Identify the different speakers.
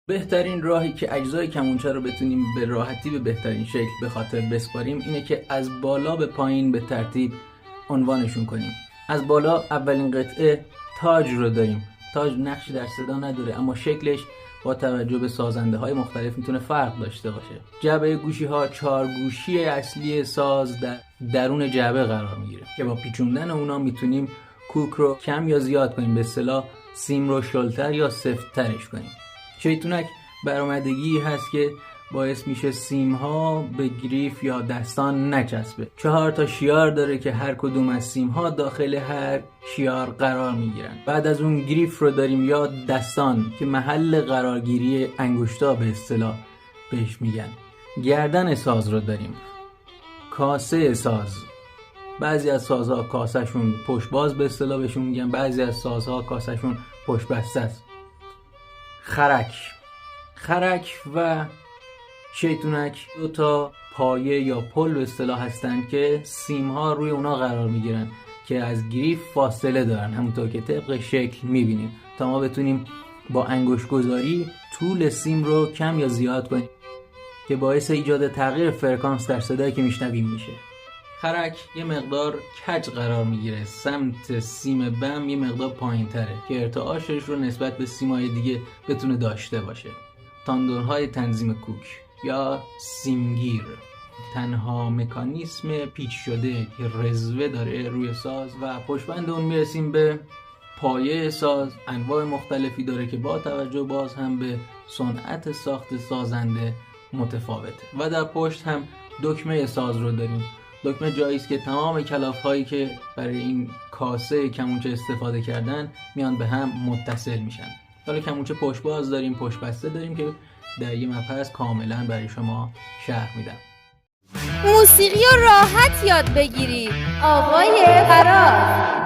Speaker 1: بهترین راهی که اجزای کمونچه رو بتونیم به راحتی به بهترین شکل به خاطر بسپاریم اینه که از بالا به پایین به ترتیب عنوانشون کنیم. از بالا اولین قطعه تاج رو داریم. تاج نقشی در صدا نداره، اما شکلش با توجه به سازنده های مختلف میتونه فرق داشته باشه. جعبه گوشی ها 4 گوشی اصلی ساز در درون جعبه قرار میگیره که با پیچوندن اونا میتونیم کوک رو کم یا زیاد کنیم، به اصطلاح سیم رو شلتر یا سفت‌ترش کنیم. شیطونک برآمدگی هست که باعث میشه سیم ها به گریف یا دستان نچسبه. 4 تا شیار داره که هر کدوم از سیم ها داخل هر شیار قرار میگیرن. بعد از اون گریف رو داریم یا دستان که محل قرارگیری انگشتا به اصطلاح بهش میگن. گردن ساز رو داریم. کاسه ساز. بعضی از سازها کاسهشون پشت باز به اصطلاح بهشون میگن، بعضی از سازها کاسهشون پشت بسته است. خرک و شیطونک 2 تا پایه یا پل به اصطلاح هستن که سیم ها روی اونا قرار میگیرن که از گریف فاصله دارن، همونطور که طبق شکل میبینیم، تا ما بتونیم با انگشت گذاری طول سیم رو کم یا زیاد کنیم که باعث ایجاد تغییر فرکانس در صدایی که میشنویم میشه. خرک یه مقدار کج قرار میگیره، سمت سیم بم یه مقدار پایین تره که ارتعاشش رو نسبت به سیمای دیگه بتونه داشته باشه. تاندونهای تنظیم کوک یا سیمگیر، تنها مکانیسم پیچ شده که رزوه داره روی ساز، و پشتبند اون میرسیم به پایه ساز. انواع مختلفی داره که با توجه باز هم به صنعت ساخت سازنده متفاوته. و در پشت هم دکمه ساز رو داریم. دکمه جایی است که تمام کلاف هایی که برای این کاسه کمونچه استفاده کردن میان به هم متصل میشن. حالا کمونچه پشت باز داریم، پشت بسته داریم که در یه مبحث کاملا برای شما شرح میدم.
Speaker 2: موسیقی رو راحت یاد بگیرید. آقای فراز.